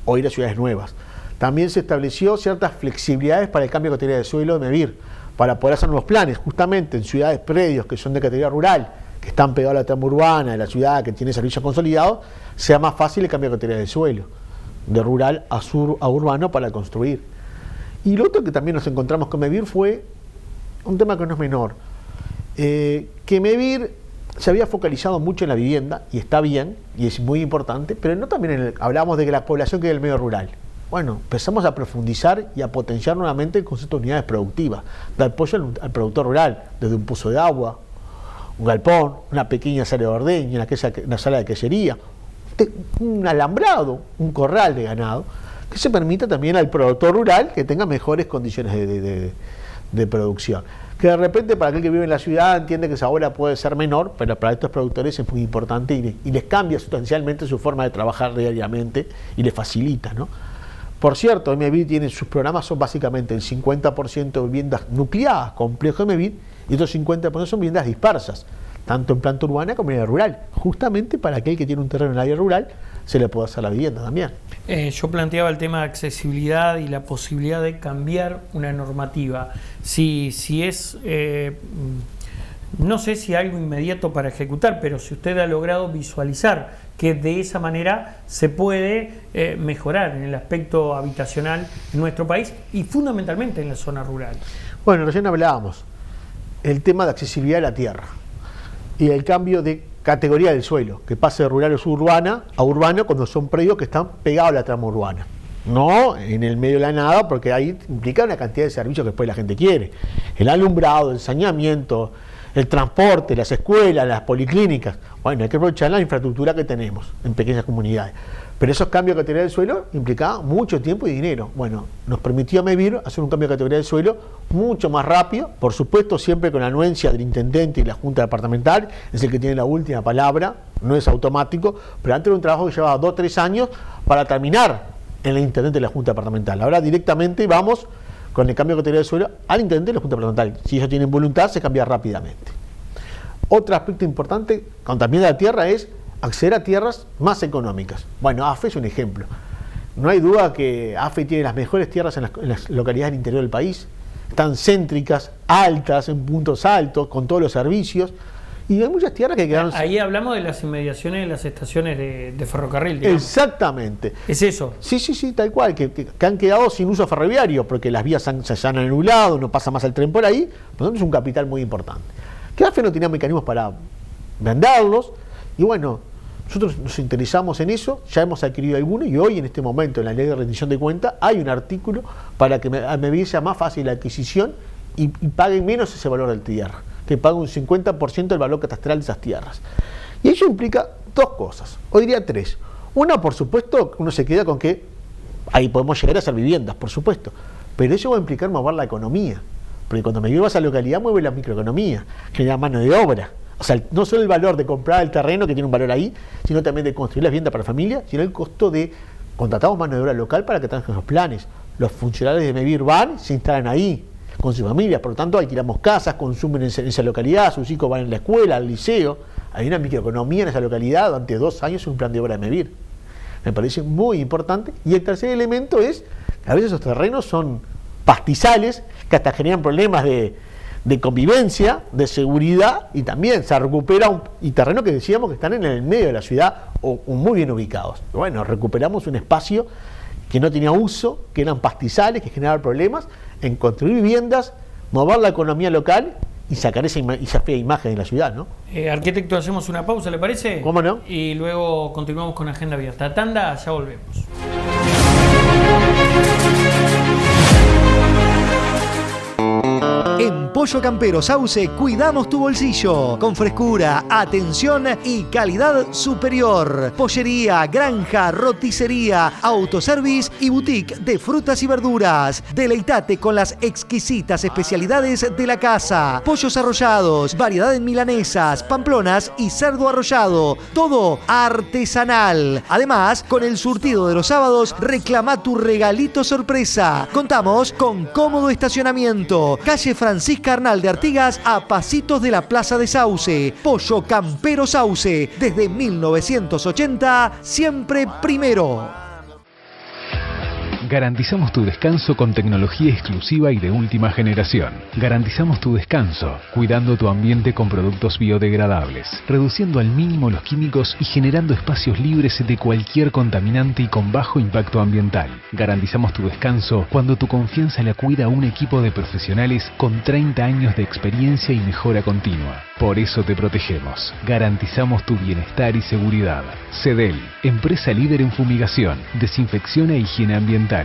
o ir a ciudades nuevas. También se estableció ciertas flexibilidades para el cambio de categoría de suelo de MEVIR, para poder hacer nuevos planes, justamente en ciudades, predios que son de categoría rural, que están pegados a la trama urbana de la ciudad, que tiene servicios consolidados, sea más fácil el cambio de categoría de suelo, de rural a urbano para construir. Y lo otro que también nos encontramos con MEVIR fue un tema que no es menor, que MEVIR se había focalizado mucho en la vivienda, y está bien, y es muy importante, pero no también hablamos de que la población quede en el medio rural. Bueno, empezamos a profundizar y a potenciar nuevamente el concepto de unidades productivas, de apoyo al productor rural, desde un pozo de agua, un galpón, una pequeña sala de ordeño, una sala de quesería, un alambrado, un corral de ganado, que se permita también al productor rural que tenga mejores condiciones de producción. Que de repente para aquel que vive en la ciudad entiende que esa obra puede ser menor, pero para estos productores es muy importante y les cambia sustancialmente su forma de trabajar diariamente y les facilita, ¿no? Por cierto, MEVIR tiene sus programas, son básicamente el 50% de viviendas nucleadas, complejo de MEVIR, y otros 50% son viviendas dispersas, tanto en planta urbana como en área rural, justamente para aquel que tiene un terreno en el área rural se le puede hacer la vivienda también. Yo planteaba el tema de accesibilidad y la posibilidad de cambiar una normativa. Si es, no sé si algo inmediato para ejecutar, pero si usted ha logrado visualizar que de esa manera se puede mejorar en el aspecto habitacional en nuestro país y fundamentalmente en la zona rural. Bueno, recién hablábamos el tema de accesibilidad a la tierra y el cambio de categoría del suelo, que pase de rural o suburbana a urbano cuando son predios que están pegados a la trama urbana. No en el medio de la nada, porque ahí implica una cantidad de servicios que después la gente quiere. El alumbrado, el saneamiento, el transporte, las escuelas, las policlínicas. Bueno, hay que aprovechar la infraestructura que tenemos en pequeñas comunidades. Pero esos cambios de categoría del suelo implicaban mucho tiempo y dinero. Bueno, nos permitió a MEVIR hacer un cambio de categoría del suelo mucho más rápido, por supuesto siempre con la anuencia del intendente y la junta departamental, es el que tiene la última palabra, no es automático, pero antes era un trabajo que llevaba 2 o 3 años para terminar en el intendente y la junta departamental. Ahora directamente vamos con el cambio de categoría del suelo al intendente y la junta departamental. Si ellos tienen voluntad, se cambia rápidamente. Otro aspecto importante, también de la tierra, es acceder a tierras más económicas. Bueno, AFE es un ejemplo. No hay duda que AFE tiene las mejores tierras en las localidades del interior del país. Están céntricas, altas, en puntos altos, con todos los servicios. Y hay muchas tierras que quedaron... Ahí hablamos de las inmediaciones de las estaciones de ferrocarril, digamos. Exactamente. ¿Es eso? Sí, tal cual, que han quedado sin uso ferroviario, porque las vías se han anulado, no pasa más el tren por ahí. Por tanto, es un capital muy importante. Que AFE no tenía mecanismos para venderlos, y bueno, nosotros nos interesamos en eso, ya hemos adquirido alguno, y hoy en este momento en la ley de rendición de cuentas hay un artículo para que a MEVIR sea más fácil la adquisición y paguen menos ese valor de la tierra, que pague un 50% del valor catastral de esas tierras. Y ello implica 2 cosas, o diría 3. Una, por supuesto, uno se queda con que ahí podemos llegar a hacer viviendas, por supuesto, pero eso va a implicar mover la economía, porque cuando MEVIR va a esa localidad mueve la microeconomía, genera mano de obra. O sea, no solo el valor de comprar el terreno, que tiene un valor ahí, sino también de construir las viviendas para familia, sino el costo de contratamos mano de obra local para que trabajen los planes. Los funcionarios de MEVIR van, se instalan ahí con sus familias, por lo tanto alquilamos casas, consumen en esa localidad, sus hijos van a la escuela, al liceo. Hay una microeconomía en esa localidad, durante 2 años un plan de obra de MEVIR. Me parece muy importante. Y el tercer elemento es que a veces esos terrenos son pastizales, que hasta generan problemas de convivencia, de seguridad, y también se recupera y terrenos que decíamos que están en el medio de la ciudad o muy bien ubicados. Bueno, recuperamos un espacio que no tenía uso, que eran pastizales, que generaban problemas, en construir viviendas, mover la economía local y sacar esa fea imagen de la ciudad, ¿no? Arquitecto, hacemos una pausa, ¿le parece? ¿Cómo no? Y luego continuamos con Agenda Abierta. Tanda, ya volvemos. En Pollo Campero Sauce, cuidamos tu bolsillo. Con frescura, atención y calidad superior. Pollería, granja, roticería, autoservice y boutique de frutas y verduras. Deleitate con las exquisitas especialidades de la casa. Pollos arrollados, variedad en milanesas, pamplonas y cerdo arrollado. Todo artesanal. Además, con el surtido de los sábados, reclama tu regalito sorpresa. Contamos con cómodo estacionamiento. Calle Francisca Arnal de Artigas, a pasitos de la Plaza de Sauce. Pollo Campero Sauce, desde 1980, siempre primero. Garantizamos tu descanso con tecnología exclusiva y de última generación. Garantizamos tu descanso, cuidando tu ambiente con productos biodegradables, reduciendo al mínimo los químicos y generando espacios libres de cualquier contaminante y con bajo impacto ambiental. Garantizamos tu descanso cuando tu confianza la cuida un equipo de profesionales con 30 años de experiencia y mejora continua. Por eso te protegemos. Garantizamos tu bienestar y seguridad. Cedel, empresa líder en fumigación, desinfección e higiene ambiental.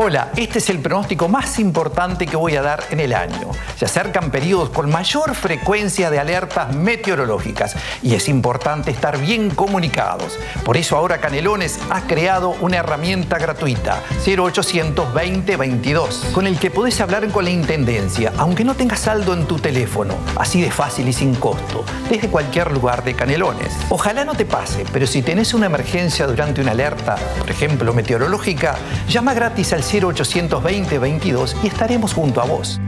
Hola, este es el pronóstico más importante que voy a dar en el año. Se acercan periodos con mayor frecuencia de alertas meteorológicas y es importante estar bien comunicados. Por eso ahora Canelones ha creado una herramienta gratuita, 0800 20 22, con el que podés hablar con la Intendencia, aunque no tengas saldo en tu teléfono, así de fácil y sin costo, desde cualquier lugar de Canelones. Ojalá no te pase, pero si tenés una emergencia durante una alerta, por ejemplo meteorológica, llama gratis al 0800 20 22 y estaremos junto a vos.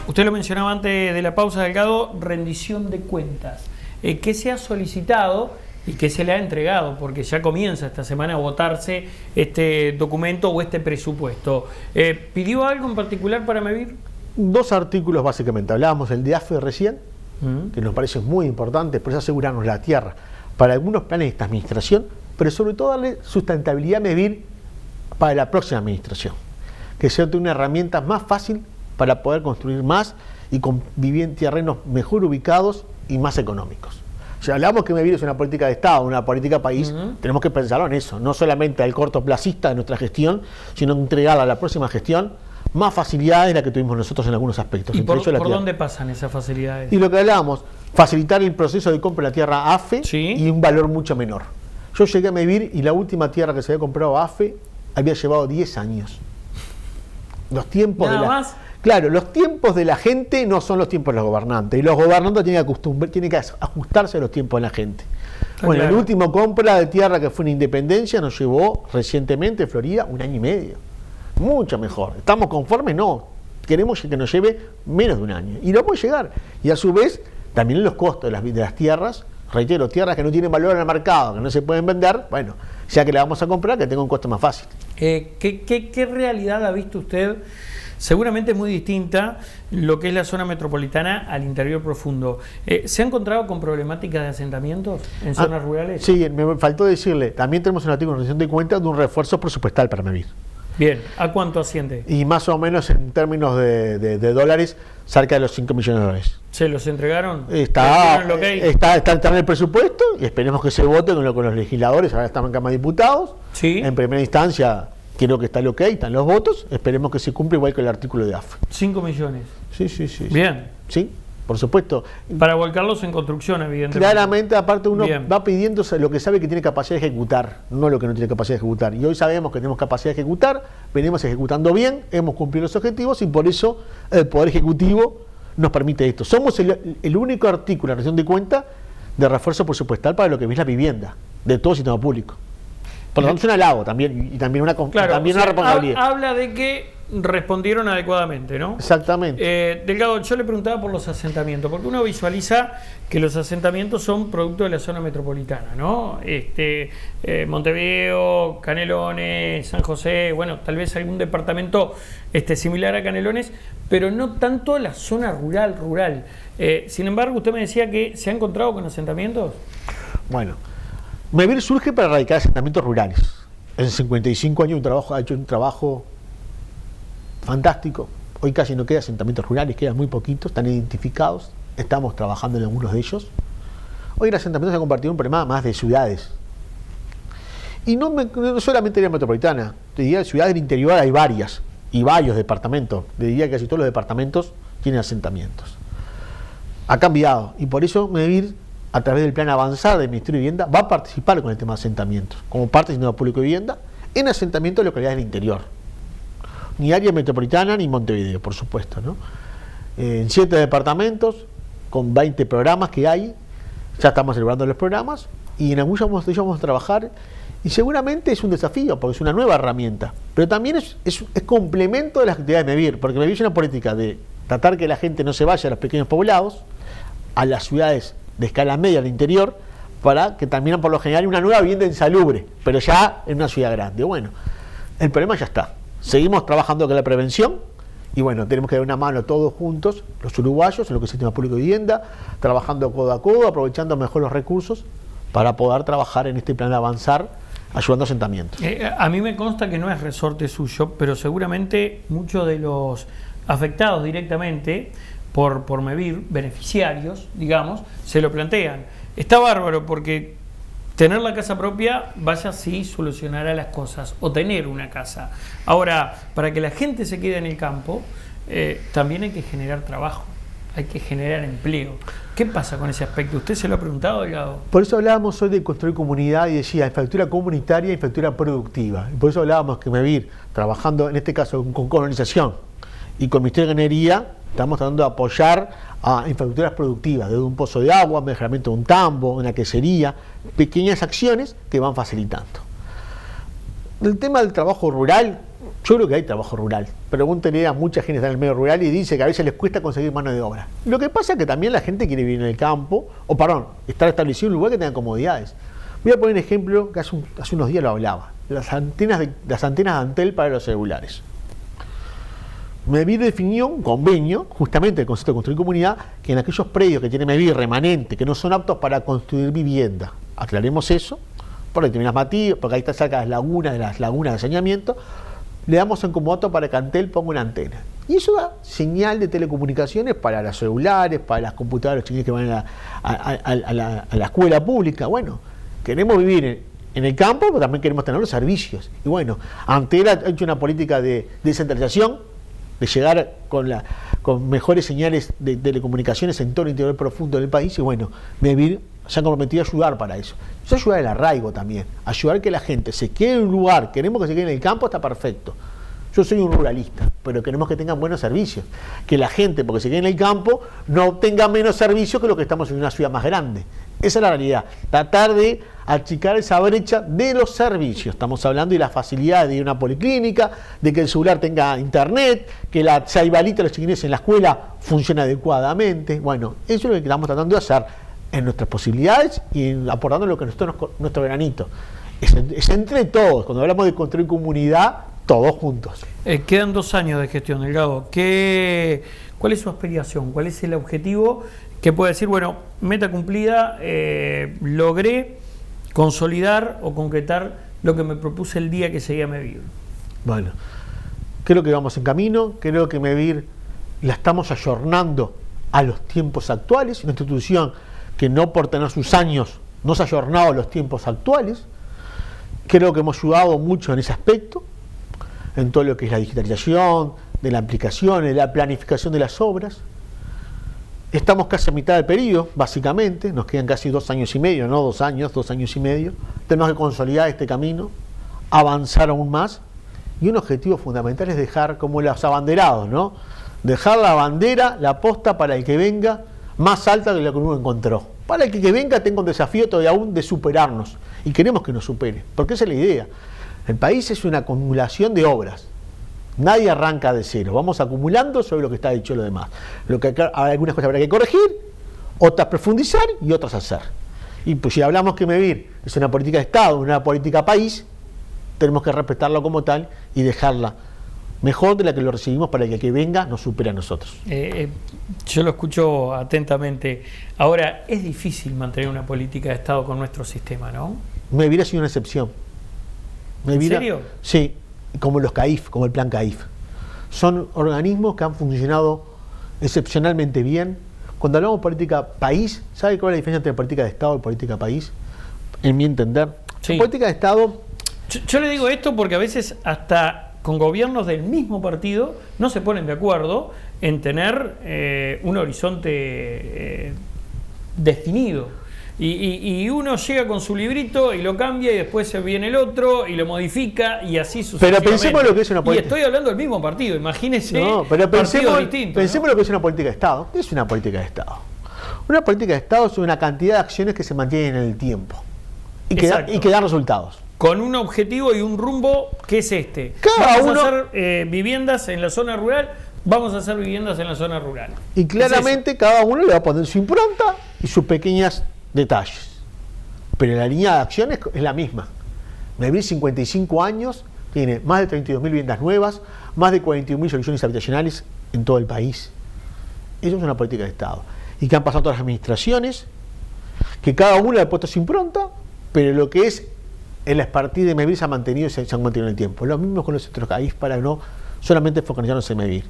Usted lo mencionaba antes de la pausa, Delgado, rendición de cuentas. ¿Qué se ha solicitado y qué se le ha entregado? Porque ya comienza esta semana a votarse este documento o este presupuesto. ¿Pidió algo en particular para MEVIR? Dos artículos básicamente. Hablábamos del de AFE recién, que nos parece muy importante, por eso asegurarnos la tierra para algunos planes de esta administración, pero sobre todo darle sustentabilidad a MEVIR para la próxima administración, que sea una herramienta más fácil para poder construir más y vivir en terrenos mejor ubicados y más económicos. Si hablamos que MEVIR es una política de Estado, una política país, tenemos que pensarlo en eso, no solamente al cortoplacista de nuestra gestión, sino entregarla a la próxima gestión más facilidades de las que tuvimos nosotros en algunos aspectos. ¿Y por dónde pasan esas facilidades? Y lo que hablábamos, facilitar el proceso de compra de la tierra AFE, ¿sí?, y un valor mucho menor. Yo llegué a MEVIR y la última tierra que se había comprado AFE había llevado 10 años. Los tiempos ¿Más? Claro, los tiempos de la gente no son los tiempos de los gobernantes, y los gobernantes tienen que ajustarse a los tiempos de la gente. Bueno, claro. El último compra de tierra que fue una Independencia nos llevó recientemente, Florida, 1 año y medio. Mucho mejor. ¿Estamos conformes? No. Queremos que nos lleve menos de 1 año. Y no puede llegar. Y a su vez, también los costos de las tierras, reitero, tierras que no tienen valor en el mercado, que no se pueden vender, bueno, ya que la vamos a comprar, que tenga un costo más fácil. ¿Qué realidad ha visto usted? Seguramente es muy distinta lo que es la zona metropolitana al interior profundo. ¿Se ha encontrado con problemáticas de asentamientos en zonas rurales? Sí, me faltó decirle, también tenemos un artículo de rendición de cuentas de un refuerzo presupuestal para MEVIR. Bien, ¿a cuánto asciende? Y más o menos en términos de dólares, cerca de los 5 millones de dólares. ¿Se los entregaron? Está en el presupuesto y esperemos que se vote con los legisladores. Ahora estamos en Cámara de Diputados. ¿Sí? En primera instancia, creo que está el ok, están los votos. Esperemos que se cumpla igual que el artículo de AFE. 5 millones. Sí. Bien. Sí, por supuesto. Para volcarlos en construcción, evidentemente. Claramente, aparte uno va pidiendo lo que sabe que tiene capacidad de ejecutar, no lo que no tiene capacidad de ejecutar. Y hoy sabemos que tenemos capacidad de ejecutar, venimos ejecutando bien, hemos cumplido los objetivos y por eso el Poder Ejecutivo nos permite esto. Somos el único artículo en la rendición de cuentas de refuerzo presupuestal para lo que es la vivienda, de todo el sistema público. Por lo tanto, es un halago también, y también una, claro, también o sea, una responsabilidad. Habla de que respondieron adecuadamente, ¿no? Exactamente. Delgado, yo le preguntaba por los asentamientos, porque uno visualiza que los asentamientos son producto de la zona metropolitana, ¿no? Montevideo, Canelones, San José, bueno, tal vez algún departamento similar a Canelones, pero no tanto la zona rural. Sin embargo, usted me decía que se ha encontrado con asentamientos. Bueno, MEVIR surge para erradicar asentamientos rurales. En 55 años ha hecho un trabajo fantástico. Hoy casi no queda asentamientos rurales, quedan muy poquitos, están identificados, estamos trabajando en algunos de ellos. Hoy el asentamiento se ha convertido en un problema más de ciudades. Y no solamente en la metropolitana, te diría, ciudades del interior hay varias, y varios departamentos. Te diría que casi todos los departamentos tienen asentamientos. Ha cambiado, y por eso MEVIR, a través del plan avanzar del Ministerio de Vivienda, va a participar con el tema de asentamientos, como parte del sistema público de vivienda, en asentamientos de localidades del interior. Ni área metropolitana ni Montevideo, por supuesto, ¿no? En 7 departamentos, con 20 programas que hay, ya estamos celebrando los programas, y en algunos vamos a trabajar, y seguramente es un desafío, porque es una nueva herramienta, pero también es complemento de las actividades de MEVIR, porque MEVIR es una política de tratar que la gente no se vaya a los pequeños poblados, a las ciudades de escala media al interior, para que también por lo general una nueva vivienda insalubre, pero ya en una ciudad grande. Bueno, el problema ya está. Seguimos trabajando con la prevención y bueno, tenemos que dar una mano todos juntos, los uruguayos, en lo que es el sistema público de vivienda, trabajando codo a codo, aprovechando mejor los recursos para poder trabajar en este plan de avanzar, ayudando a asentamientos. A mí me consta que no es resorte suyo, pero seguramente muchos de los afectados directamente por MEVIR, beneficiarios, digamos, se lo plantean. Está bárbaro porque tener la casa propia, vaya sí solucionará las cosas, o tener una casa. Ahora, para que la gente se quede en el campo, también hay que generar trabajo, hay que generar empleo. ¿Qué pasa con ese aspecto? ¿Usted se lo ha preguntado, Delgado? Por eso hablábamos hoy de construir comunidad y decía infraestructura comunitaria e infraestructura productiva. Y por eso hablábamos que MEVIR, trabajando en este caso con colonización y con Ministerio de Energía, estamos tratando de apoyar a infraestructuras productivas, desde un pozo de agua, mejoramiento de un tambo, una quesería, pequeñas acciones que van facilitando. El tema del trabajo rural, yo creo que hay trabajo rural. Pregúntenle a mucha gente que está en el medio rural y dice que a veces les cuesta conseguir mano de obra. Lo que pasa es que también la gente quiere vivir en el campo, estar establecido en un lugar que tenga comodidades. Voy a poner un ejemplo que hace unos días lo hablaba, las antenas de Antel para los celulares. MEVIR definió un convenio, justamente el concepto de construir comunidad, que en aquellos predios que tiene MEVIR remanente, que no son aptos para construir vivienda, aclaremos eso, por determinadas motivos, porque ahí está cerca de las lagunas de saneamiento, le damos en como dato para que Antel ponga una antena. Y eso da señal de telecomunicaciones para los celulares, para las computadoras, los chiquillos que van a la escuela pública. Bueno, queremos vivir en el campo, pero también queremos tener los servicios. Y bueno, Antel ha hecho una política de descentralización, de llegar con mejores señales de telecomunicaciones en todo el interior profundo del país, y bueno, MEVIR se ha comprometido a ayudar para eso. Eso ayudar el arraigo también, ayudar a que la gente se quede en un lugar, queremos que se quede en el campo, está perfecto. Yo soy un ruralista, pero queremos que tengan buenos servicios, que la gente, porque se quede en el campo, no tenga menos servicios que lo que estamos en una ciudad más grande. Esa es la realidad, tratar de achicar esa brecha de los servicios. Estamos hablando de la facilidad de una policlínica, de que el celular tenga internet, que la saibalita de los chiquines en la escuela funcione adecuadamente. Bueno, eso es lo que estamos tratando de hacer en nuestras posibilidades y aportando lo que nuestro granito. Es entre todos, cuando hablamos de construir comunidad, todos juntos. Quedan 2 años de gestión, Delgado. ¿Cuál es su aspiración? ¿Cuál es el objetivo que puede decir, bueno, meta cumplida, logré consolidar o concretar lo que me propuse el día que seguía MEVIR? Bueno, creo que vamos en camino, creo que MEVIR la estamos ayornando a los tiempos actuales, una institución que no por tener sus años no se ha ayornado a los tiempos actuales. Creo que hemos ayudado mucho en ese aspecto, en todo lo que es la digitalización, de la aplicación, de la planificación de las obras. Estamos casi a mitad del periodo, básicamente, nos quedan casi 2 años y medio, no 2 años, 2 años y medio. Tenemos que consolidar este camino, avanzar aún más, y un objetivo fundamental es dejar como los abanderados, ¿no? Dejar la bandera, la posta para el que venga, más alta que lo que uno encontró, para que venga tenga un desafío todavía aún de superarnos. Y queremos que nos supere, porque esa es la idea. El país es una acumulación de obras. Nadie arranca de cero. Vamos acumulando sobre lo que está hecho lo demás. Algunas cosas habrá que corregir, otras profundizar y otras hacer. Y pues si hablamos que MEVIR es una política de Estado, una política país, tenemos que respetarla como tal y dejarla mejor de la que lo recibimos para que el que venga nos supere a nosotros. Yo lo escucho atentamente. Ahora, es difícil mantener una política de Estado con nuestro sistema, ¿no? MEVIR ha sido una excepción. ¿En serio? Sí, como los CAIF, como el plan CAIF. Son organismos que han funcionado excepcionalmente bien. Cuando hablamos de política país, ¿sabe cuál es la diferencia entre política de Estado y política país? En mi entender. Sí. La política de Estado... Yo le digo esto porque a veces hasta con gobiernos del mismo partido no se ponen de acuerdo en tener un horizonte definido. Y uno llega con su librito y lo cambia y después se viene el otro y lo modifica y así sucesivamente. Pero pensemos lo que es una política. Y estoy hablando del mismo partido, imagínese. No, pero pensemos ¿no? lo que es una política de Estado. ¿Qué es una política de Estado? Una política de Estado es una cantidad de acciones que se mantienen en el tiempo y que dan resultados. Con un objetivo y un rumbo que es este. Vamos a hacer viviendas en la zona rural, vamos a hacer viviendas en la zona rural. Y claramente cada uno le va a poner su impronta y sus pequeños detalles. Pero la línea de acciones es la misma. MEVIR 55 años, tiene más de 32.000 viviendas nuevas, más de 41.000 soluciones habitacionales en todo el país. Eso es una política de Estado. Y que han pasado todas las administraciones, que cada una le ha puesto su impronta, pero lo que es el expertise de MEVIR se ha mantenido y se han mantenido en el tiempo. Lo mismo con los otros países para no solamente focalizarnos en MEVIR.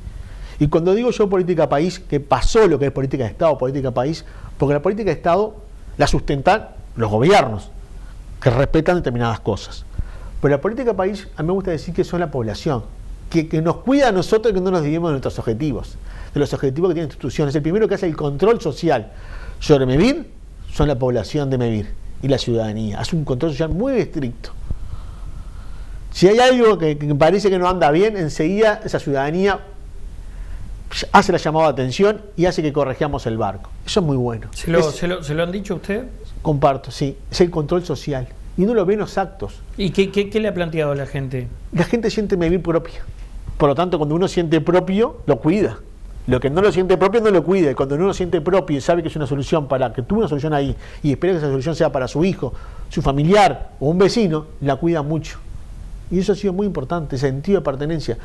Y cuando digo yo política país, que pasó lo que es política de Estado, política país, porque la política de Estado la sustentan los gobiernos, que respetan determinadas cosas. Pero la política país, a mí me gusta decir que son la población, que nos cuida a nosotros y que no nos desviemos de nuestros objetivos, de los objetivos que tienen instituciones. El primero que hace el control social sobre MEVIR son la población de MEVIR y la ciudadanía. Hace un control social muy estricto. Si hay algo que parece que no anda bien, enseguida esa ciudadanía hace la llamada de atención y hace que corrijamos el barco. Eso es muy bueno. ¿Se lo han dicho a usted? Comparto, sí. Es el control social. Y uno lo ve en los actos. ¿Y qué le ha planteado a la gente? La gente siente MEVIR propia. Por lo tanto, cuando uno siente propio, lo cuida. Lo que no lo siente propio, no lo cuida. Y cuando uno lo siente propio y sabe que es una solución para que tuvo una solución ahí y espera que esa solución sea para su hijo, su familiar o un vecino, la cuida mucho. Y eso ha sido muy importante, ese sentido de pertenencia.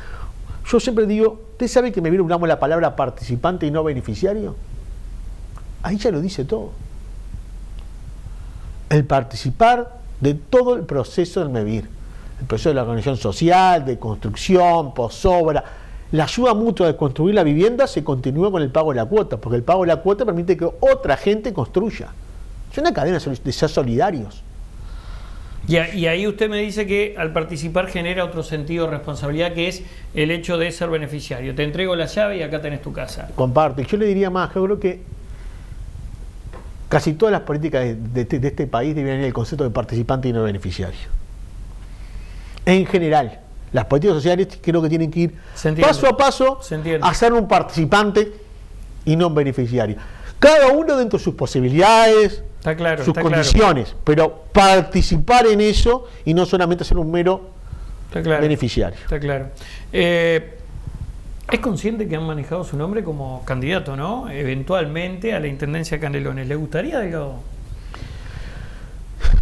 Yo siempre digo, ¿usted sabe que MEVIR usamos la palabra participante y no beneficiario? Ahí ya lo dice todo. El participar de todo el proceso del MEVIR. El proceso de la organización social, de construcción, posobra. La ayuda mutua de construir la vivienda se continúa con el pago de la cuota, porque el pago de la cuota permite que otra gente construya. Es una cadena de ser solidarios. Y ahí usted me dice que al participar genera otro sentido de responsabilidad, que es el hecho de ser beneficiario. Te entrego la llave y acá tenés tu casa. Comparte. Yo le diría más, yo creo que casi todas las políticas de este país deberían ir el concepto de participante y no beneficiario. En general, las políticas sociales creo que tienen que ir paso a paso a ser un participante y no un beneficiario. Cada uno dentro de sus posibilidades, sus condiciones, pero participar en eso y no solamente ser un mero beneficiario. Está claro. ¿Es consciente que han manejado su nombre como candidato, no? Eventualmente a la Intendencia de Canelones. ¿Le gustaría algo?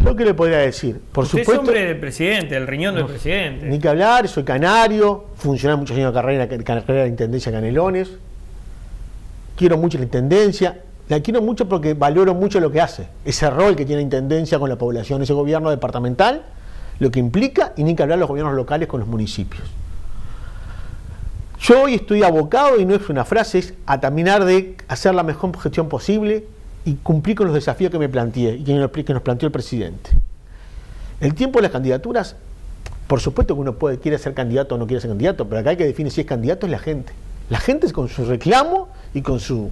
Lo que le podría decir, por supuesto. Es hombre del presidente, del riñón del presidente. Ni que hablar, soy canario, funcioné muchos años de carrera de la Intendencia de Canelones. Quiero mucho la Intendencia. La quiero mucho porque valoro mucho lo que hace. Ese rol que tiene la Intendencia con la población, ese gobierno departamental, lo que implica, y ni que hablar los gobiernos locales con los municipios. Yo hoy estoy abocado, y no es una frase, es a terminar de hacer la mejor gestión posible y cumplir con los desafíos que me planteé y que nos planteó el presidente. El tiempo de las candidaturas, por supuesto que uno quiere ser candidato o no quiere ser candidato, pero acá hay que definir si es candidato es la gente. La gente con su reclamo y con su...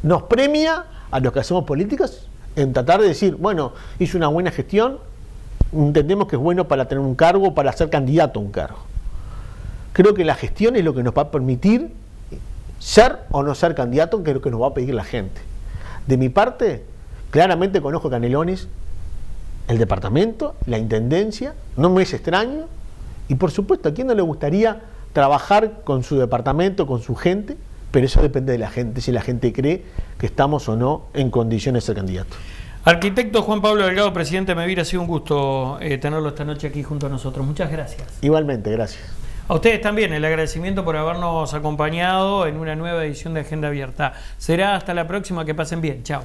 nos premia a los que hacemos políticas en tratar de decir, bueno, hizo una buena gestión, entendemos que es bueno para tener un cargo, para ser candidato a un cargo. Creo que la gestión es lo que nos va a permitir ser o no ser candidato, que es lo que nos va a pedir la gente. De mi parte, Claramente conozco Canelones, el departamento, la intendencia, no me es extraño, y por supuesto, ¿a quién no le gustaría trabajar con su departamento, con su gente? Pero eso depende de la gente, si la gente cree que estamos o no en condiciones de ser candidato. Arquitecto Juan Pablo Delgado, presidente de Mevir, ha sido un gusto tenerlo esta noche aquí junto a nosotros. Muchas gracias. Igualmente, gracias. A ustedes también el agradecimiento por habernos acompañado en una nueva edición de Agenda Abierta. Será hasta la próxima, que pasen bien. Chao.